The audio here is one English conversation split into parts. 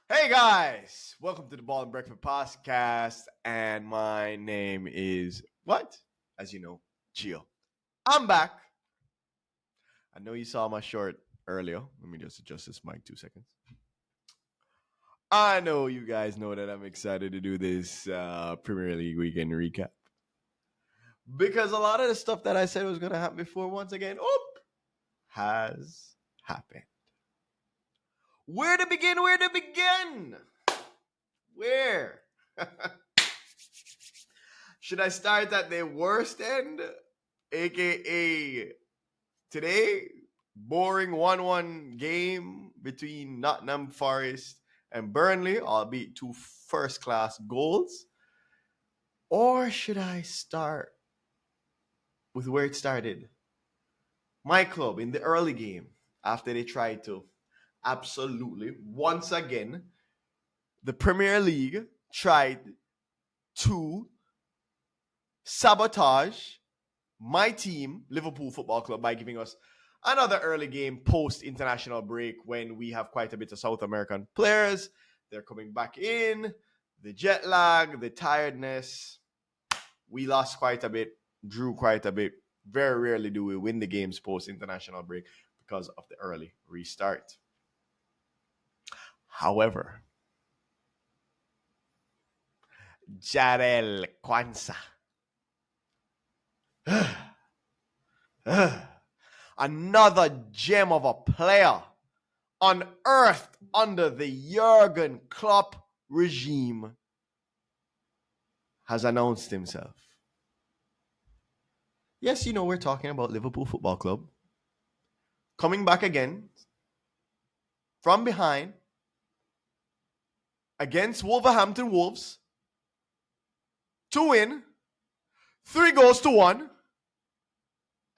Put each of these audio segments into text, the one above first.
Hey guys, welcome to the Ball and Breakfast podcast, and my name is what? As you know, Gio. I'm back. I know you saw my short earlier. Let me just adjust this mic 2 seconds. I know you guys know that I'm excited to do this Premier League weekend recap because a lot of the stuff that I said was going to happen before, once again, has happened. Where to begin? Where to begin? Where? Should I start at the worst end? AKA today, boring 1-1 game between Nottingham Forest and Burnley, albeit two first class goals. Or should I start with where it started? My club in the early game, after they tried to absolutely, once again, the Premier League tried to sabotage my team, Liverpool Football Club, by giving us another early game post international break when we have quite a bit of South American players. They're coming back in, the jet lag, the tiredness. We lost quite a bit, drew quite a bit. Very rarely do we win the games post international break because of the early restart. However, Jarel Kwanzaa. Another gem of a player unearthed under the Jurgen Klopp regime has announced himself. Yes, you know, we're talking about Liverpool Football Club coming back again from behind against Wolverhampton Wolves to win 3-1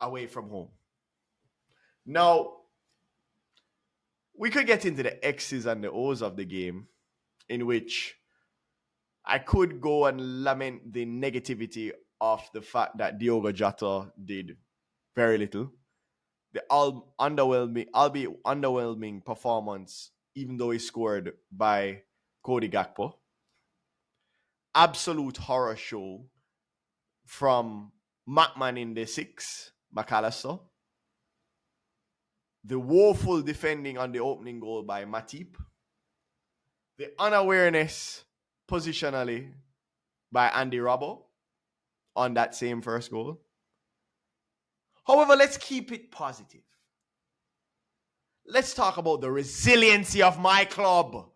away from home. Now, we could get into the X's and the O's of the game, in which I could go and lament the negativity of the fact that Diogo Jota did very little. The underwhelming, albeit underwhelming performance, even though he scored by Cody Gakpo. Absolute horror show from Macman in the 6, McAllister. The woeful defending on the opening goal by Matip. The unawareness positionally by Andy Robbo on that same first goal. However, let's keep it positive. Let's talk about the resiliency of my club,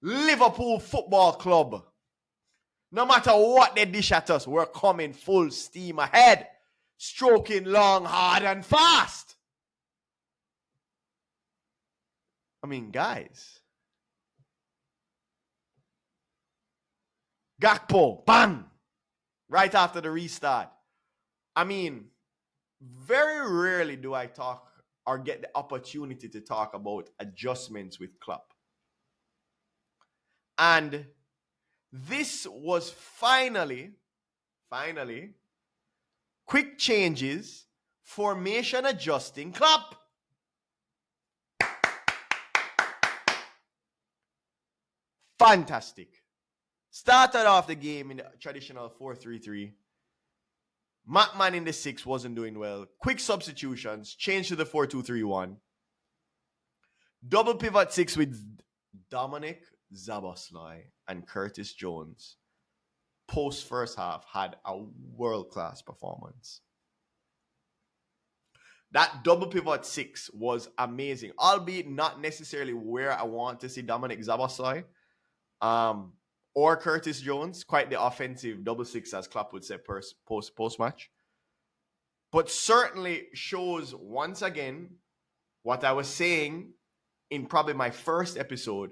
Liverpool Football Club. No matter what they dish at us, we're coming full steam ahead, stroking long, hard, and fast. I mean, guys. Gakpo, bang! Right after the restart. I mean, very rarely do I talk or get the opportunity to talk about adjustments with Klopp. And this was finally, quick changes, formation adjusting Klopp. Fantastic. Started off the game in the traditional 4-3-3. Macman in the 6 wasn't doing well. Quick substitutions, changed to the 4-2-3-1. Double pivot 6 with Dominic Szoboszlai and Curtis Jones. Post first half had a world-class performance. That double pivot 6 was amazing, albeit not necessarily where I want to see Dominic Szoboszlai or Curtis Jones. Quite the offensive double 6, as Klopp would say, post-match. But certainly shows once again what I was saying in probably my first episode,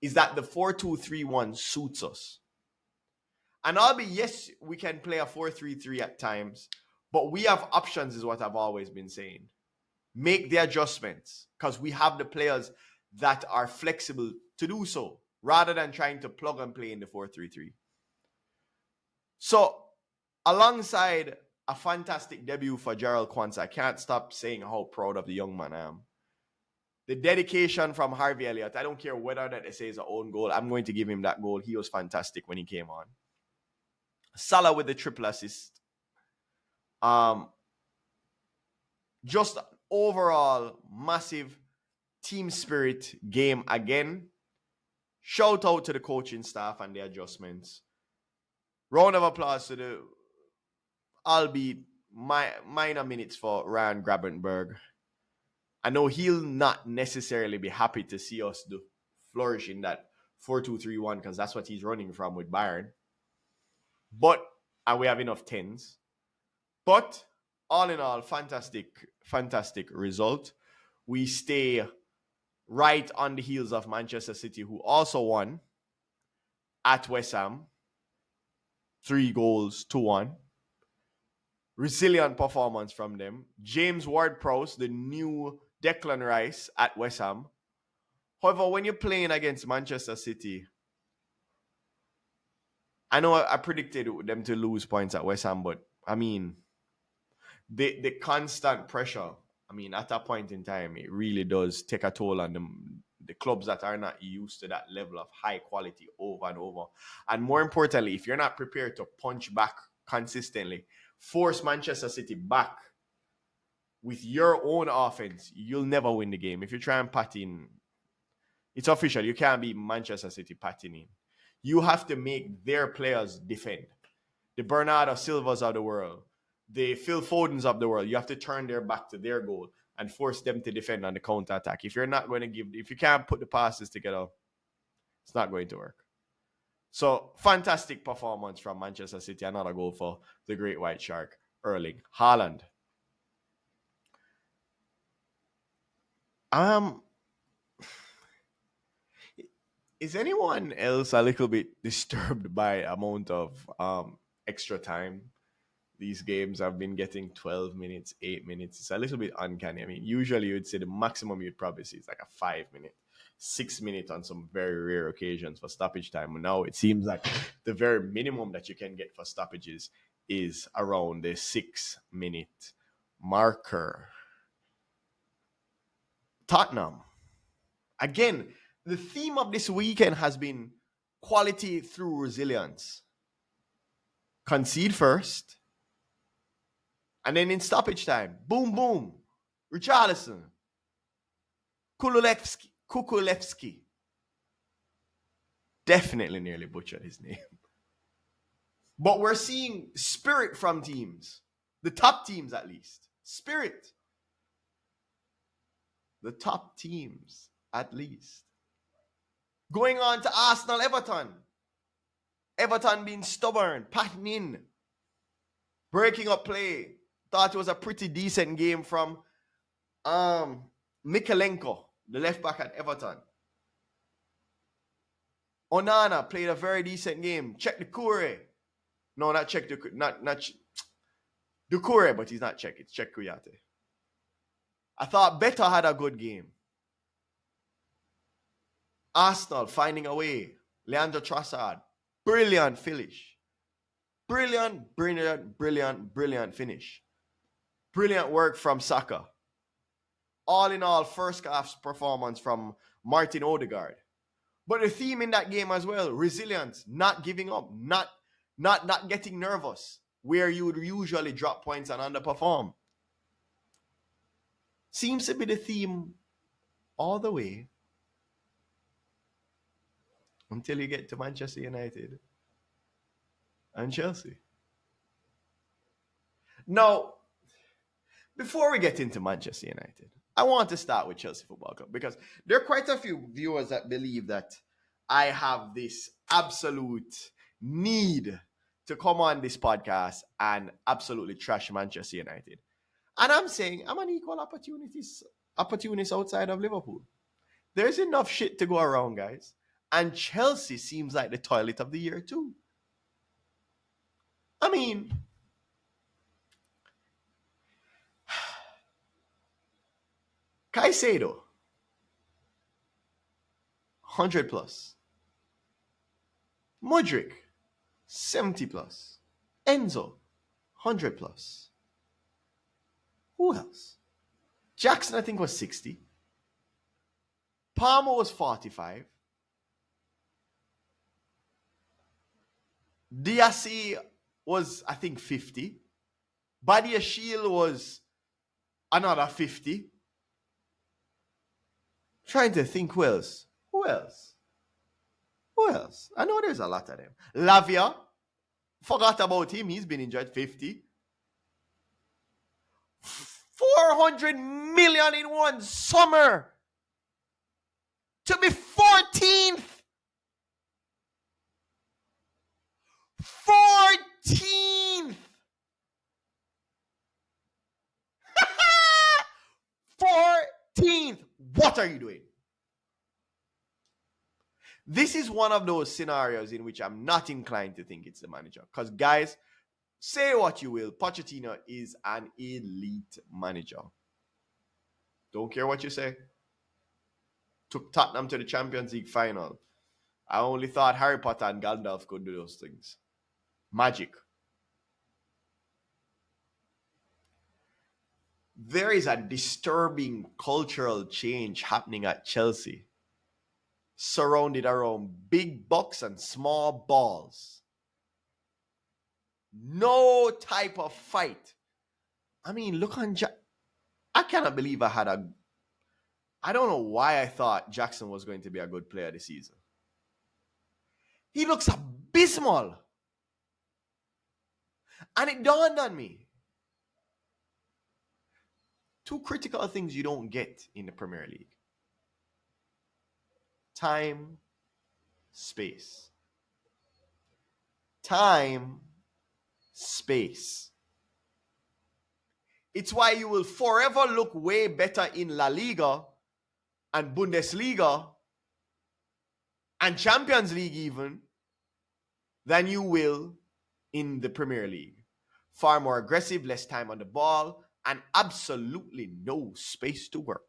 is that the 4-2-3-1 suits us. And albeit, yes, we can play a 4-3-3 at times, but we have options, is what I've always been saying. Make the adjustments, because we have the players that are flexible to do so, rather than trying to plug and play in the 4-3-3. So, alongside a fantastic debut for Jarel Kwanzaa, I can't stop saying how proud of the young man I am. The dedication from Harvey Elliott. I don't care whether that they say is an own goal. I'm going to give him that goal. He was fantastic when he came on. Salah with the triple assist. Just overall massive team spirit game again. Shout out to the coaching staff and the adjustments. Round of applause to the, albeit minor minutes for Ryan Grabenberg. I know he'll not necessarily be happy to see us do flourish in that 4-2-3-1 because that's what he's running from with Bayern. But, and we have enough tens. But, all in all, fantastic result. We stay right on the heels of Manchester City, who also won at West Ham. 3-1. Resilient performance from them. James Ward-Prowse, the new Declan Rice at West Ham. However, when you're playing against Manchester City, I know I predicted them to lose points at West Ham, but I mean, the constant pressure, I mean, at a point in time, it really does take a toll on the clubs that are not used to that level of high quality over and over. And more importantly, if you're not prepared to punch back consistently, force Manchester City back with your own offense, you'll never win the game. If you try and pat in, it's official. You can't be Manchester City patting in. You have to make their players defend. The Bernardo Silvas of the world, the Phil Fodens of the world, you have to turn their back to their goal and force them to defend on the counter-attack. If you can't put the passes together, it's not going to work. So, fantastic performance from Manchester City. Another goal for the Great White Shark, Erling Haaland. Is anyone else a little bit disturbed by amount of extra time? These games have been getting 12 minutes, 8 minutes. It's a little bit uncanny. I mean, usually you'd say the maximum you'd probably see is like a 5-minute, 6-minute on some very rare occasions for stoppage time. And now it seems like the very minimum that you can get for stoppages is around the 6-minute marker. Tottenham. Again, the theme of this weekend has been quality through resilience. Concede first. And then in stoppage time, boom, boom. Richarlison. Kukulevsky. Definitely nearly butchered his name. But we're seeing spirit from teams. The top teams, at least. Spirit. The top teams, at least. Going on to Arsenal-Everton. Everton being stubborn, patting in. Breaking up play. Thought it was a pretty decent game from Mikalenko, the left back at Everton. Onana played a very decent game. Check Doucouré. No, not check Doucouré. Not Doucouré, but he's not Czech. It's Czech Kouyaté. I thought Beta had a good game. Arsenal finding a way. Leandro Trossard. Brilliant finish. Brilliant finish. Brilliant work from Saka. All in all, first half performance from Martin Odegaard. But the theme in that game as well, resilience, not giving up, not getting nervous, where you would usually drop points and underperform. Seems to be the theme all the way until you get to Manchester United and Chelsea. Now, before we get into Manchester United, I want to start with Chelsea Football Club because there are quite a few viewers that believe that I have this absolute need to come on this podcast and absolutely trash Manchester United. And I'm saying I'm an equal opportunist outside of Liverpool. There's enough shit to go around, guys. And Chelsea seems like the toilet of the year too. I mean, Caicedo, 100 plus. Mudryk, 70 plus. Enzo, 100 plus. Who else? Jackson, I think, was 60. Palmer was 45. Diassi was, I think, 50. Badia Shield was another 50. Trying to think who else. Who else? Who else? I know there's a lot of them. Lavia, forgot about him. He's been injured. 50. 400 million in one summer. To be 14th. 14th. 14th. What are you doing? This is one of those scenarios in which I'm not inclined to think it's the manager. Because, guys, say what you will, Pochettino is an elite manager. Don't care what you say. Took Tottenham to the Champions League final. I only thought Harry Potter and Gandalf could do those things. Magic. There is a disturbing cultural change happening at Chelsea, surrounded around big bucks and small balls. No type of fight. I mean, look on I cannot believe I don't know why I thought Jackson was going to be a good player this season. He looks abysmal. And it dawned on me. Two critical things you don't get in the Premier League. Time, space. Time, space. It's why you will forever look way better in La Liga and Bundesliga and Champions League even than you will in the Premier League. Far more aggressive, less time on the ball, and absolutely no space to work.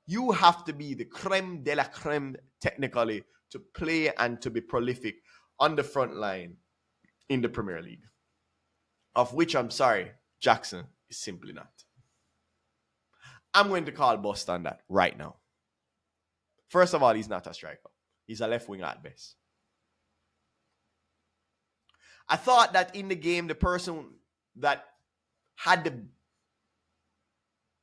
You have to be the creme de la creme technically to play and to be prolific on the front line in the Premier League. Of which, I'm sorry, Jackson is simply not. I'm going to call bust on that right now. First of all, he's not a striker. He's a left winger at best. I thought that in the game, the person that had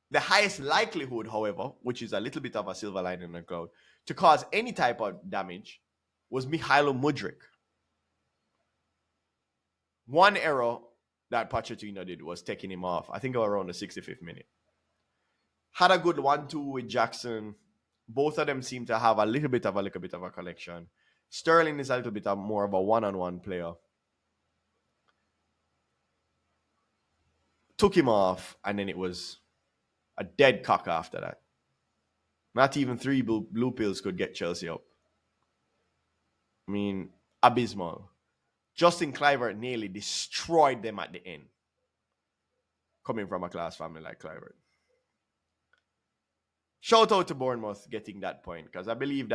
the highest likelihood, however, which is a little bit of a silver lining in the cloud, to cause any type of damage was Mykhailo Mudryk. One error that Pochettino did was taking him off. I think around the 65th minute. Had a good 1-2 with Jackson. Both of them seem to have a little bit of a connection. Sterling is a little bit more of a one-on-one player. Took him off, and then it was a dead cock after that. Not even 3 blue pills could get Chelsea up. I mean, abysmal. Justin Kluivert nearly destroyed them at the end. Coming from a class family like Kluivert. Shout out to Bournemouth getting that point, because I believe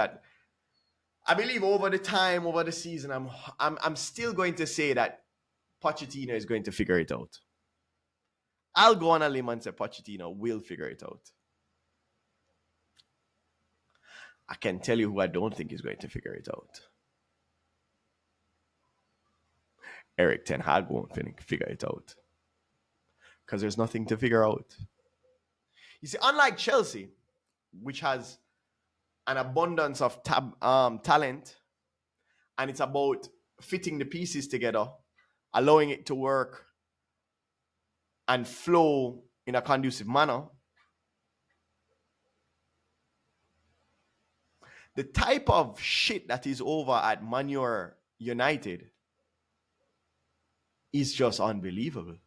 over the time, over the season, I'm still going to say that Pochettino is going to figure it out. I'll go on a limb and say Pochettino will figure it out. I can tell you who I don't think is going to figure it out. Erik ten Hag won't figure it out. Because there's nothing to figure out. You see, unlike Chelsea, which has an abundance of talent, and it's about fitting the pieces together, allowing it to work and flow in a conducive manner, the type of shit that is over at Manchester United is just unbelievable.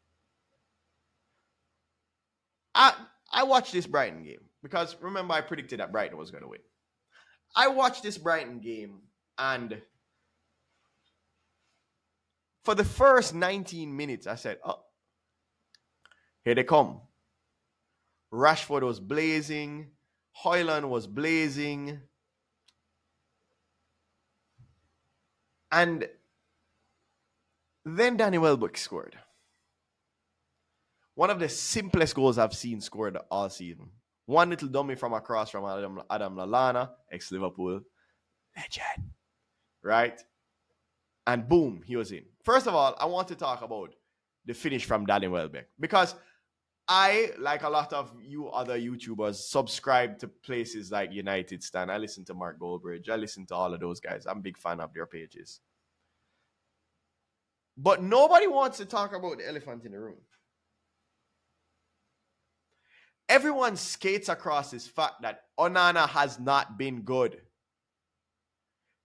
I watched this Brighton game because, remember, I predicted that Brighton was going to win. I watched this Brighton game, and for the first 19 minutes, I said, oh, here they come. Rashford was blazing. Højlund was blazing. And then Danny Welbeck scored. One of the simplest goals I've seen scored all season. One little dummy from across from Adam Lallana, ex-Liverpool legend, right? And boom, he was in. First of all, I want to talk about the finish from Danny Welbeck because I, like a lot of you other YouTubers, subscribe to places like United Stand. I listen to Mark Goldbridge. I listen to all of those guys. I'm a big fan of their pages. But nobody wants to talk about the elephant in the room. Everyone skates across this fact that Onana has not been good.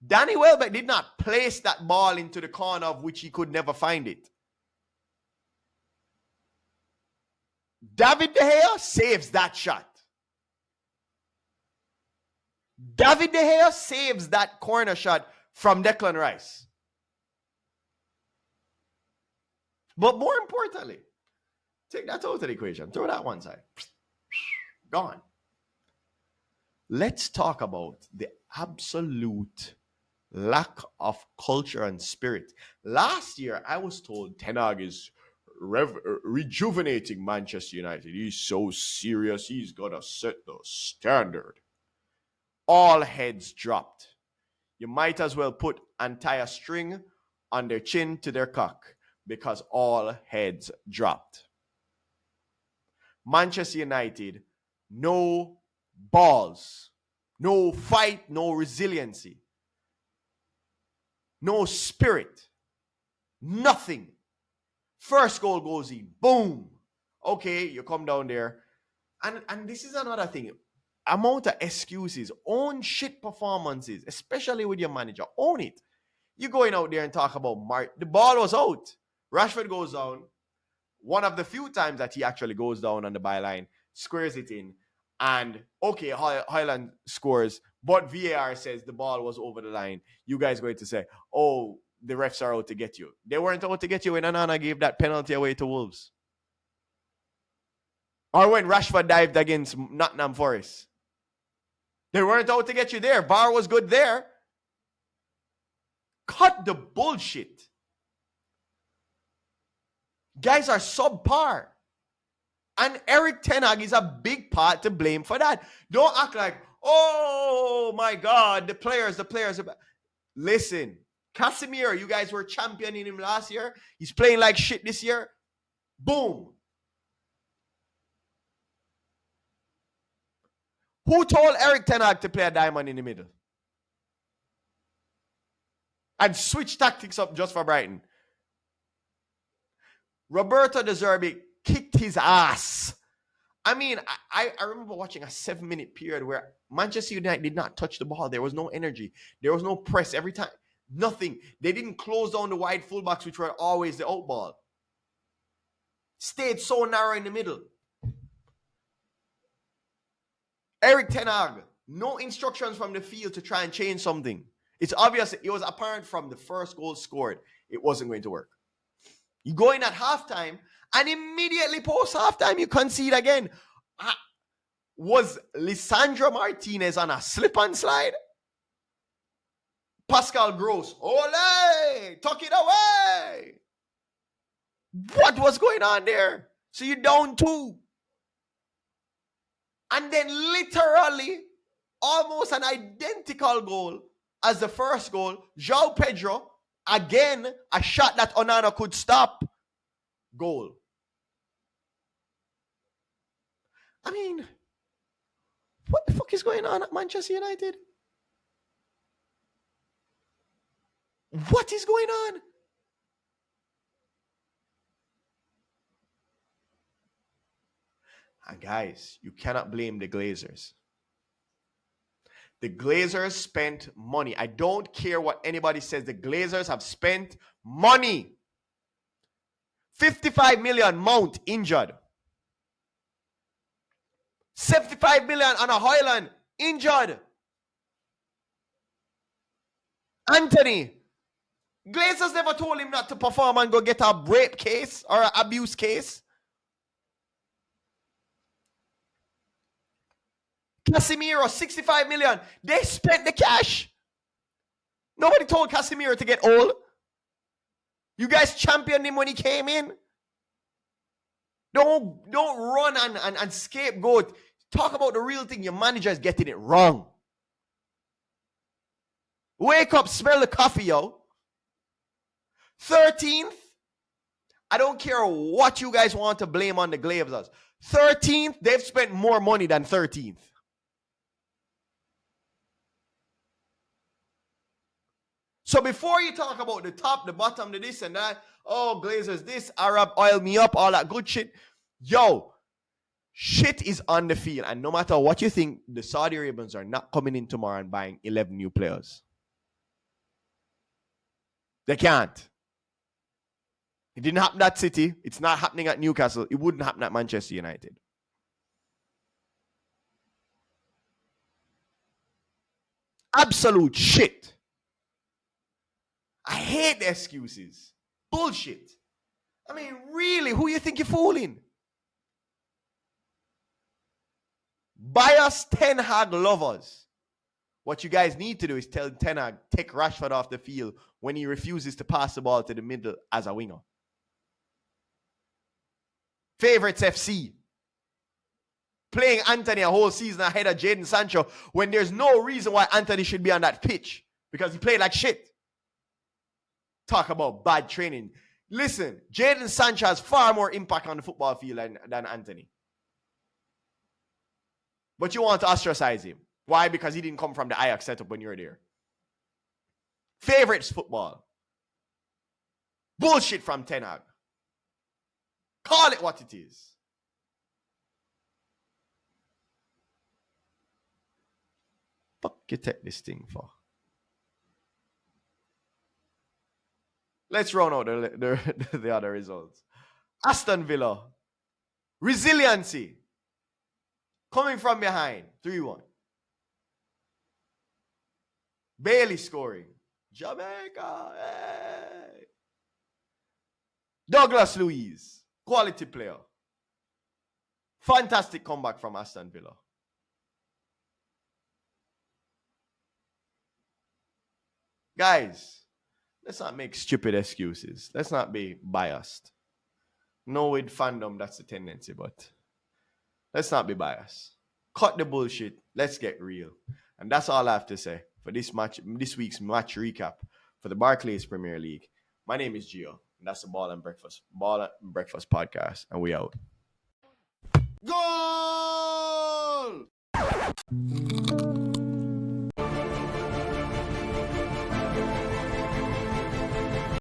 Danny Welbeck did not place that ball into the corner of which he could never find it. David De Gea saves that shot. David De Gea saves that corner shot from Declan Rice. But more importantly, take that out of the equation. Throw that one side. Gone. Let's talk about the absolute lack of culture and spirit. Last year, I was told Ten Hag is rejuvenating Manchester United. He's so serious. He's got to set the standard. All heads dropped. You might as well put and tie a string on their chin to their cock because all heads dropped. Manchester United, no balls, no fight, no resiliency, no spirit, nothing. First goal goes in, boom. Okay, you come down there. And this is another thing. Amount of excuses, own shit performances, especially with your manager. Own it. You going out there and talk about the ball was out. Rashford goes down. One of the few times that he actually goes down on the byline, squares it in, and okay, Highland scores, but VAR says the ball was over the line. You guys going to say, oh, the refs are out to get you. They weren't out to get you when Onana gave that penalty away to Wolves. Or when Rashford dived against Nottingham Forest. They weren't out to get you there. VAR was good there. Cut the bullshit. Guys are subpar. And Eric Ten Hag is a big part to blame for that. Don't act like, oh my God, the players. Listen, Casemiro, you guys were championing him last year. He's playing like shit this year. Boom. Who told Eric Ten Hag to play a diamond in the middle? And switch tactics up just for Brighton. Roberto De Zerbi kicked his ass. I mean, I remember watching a 7-minute period where Manchester United did not touch the ball. There was no energy. There was no press every time. Nothing. They didn't close down the wide fullbacks, which were always the out ball. Stayed so narrow in the middle. Eric Ten Hag, no instructions from the field to try and change something. It's obvious. It was apparent from the first goal scored, it wasn't going to work. You go in at halftime, and immediately post halftime, you concede again. Was Lisandro Martinez on a slip and slide? Pascal Gross, ole, tuck it away. What was going on there? So you're down 2. And then literally, almost an identical goal as the first goal, João Pedro, again, a shot that Onana could stop. Goal. I mean, what the fuck is going on at Manchester United? What is going on? And guys, you cannot blame the Glazers. The Glazers spent money. I don't care what anybody says. The Glazers have spent money. 55 million Mount injured. 75 million on a Highland injured. Anthony, Glazers never told him not to perform and go get a rape case or an abuse case. Casemiro, 65 million. They spent the cash. Nobody told Casemiro to get old. You guys championed him when he came in. Don't run and scapegoat Talk about the real thing. Your manager is getting it wrong. Wake up, smell the coffee, yo. 13th, I don't care what you guys want to blame on the Glazers. 13th, they've spent more money than 13th. So before you talk about the top, the bottom, the this and that, oh, Glazers, this, Arab, oil me up, all that good shit. Yo, shit is on the field. And no matter what you think, the Saudi Arabians are not coming in tomorrow and buying 11 new players. They can't. It didn't happen at City. It's not happening at Newcastle. It wouldn't happen at Manchester United. Absolute shit. I hate the excuses. Bullshit. I mean, really, who you think you're fooling? Bias Ten Hag lovers. What you guys need to do is tell Ten Hag, take Rashford off the field when he refuses to pass the ball to the middle as a winger. Favorites FC. Playing Anthony a whole season ahead of Jadon Sancho when there's no reason why Anthony should be on that pitch because he played like shit. Talk about bad training. Listen, Jadon Sancho has far more impact on the football field than Anthony. But you want to ostracize him. Why? Because he didn't come from the Ajax setup when you were there. Favorites football. Bullshit from Ten Hag. Call it what it is. Fuck you take this thing for. Let's run out the other results. Aston Villa. Resiliency. Coming from behind. 3-1. Bailey scoring. Jamaica. Hey. Douglas Luiz. Quality player. Fantastic comeback from Aston Villa. Guys, let's not make stupid excuses. Let's not be biased. No, with fandom, that's the tendency, but let's not be biased. Cut the bullshit. Let's get real. And that's all I have to say for this week's match recap for the Barclays Premier League. My name is Gio, and that's the Ball and Breakfast podcast, and we out. Goal!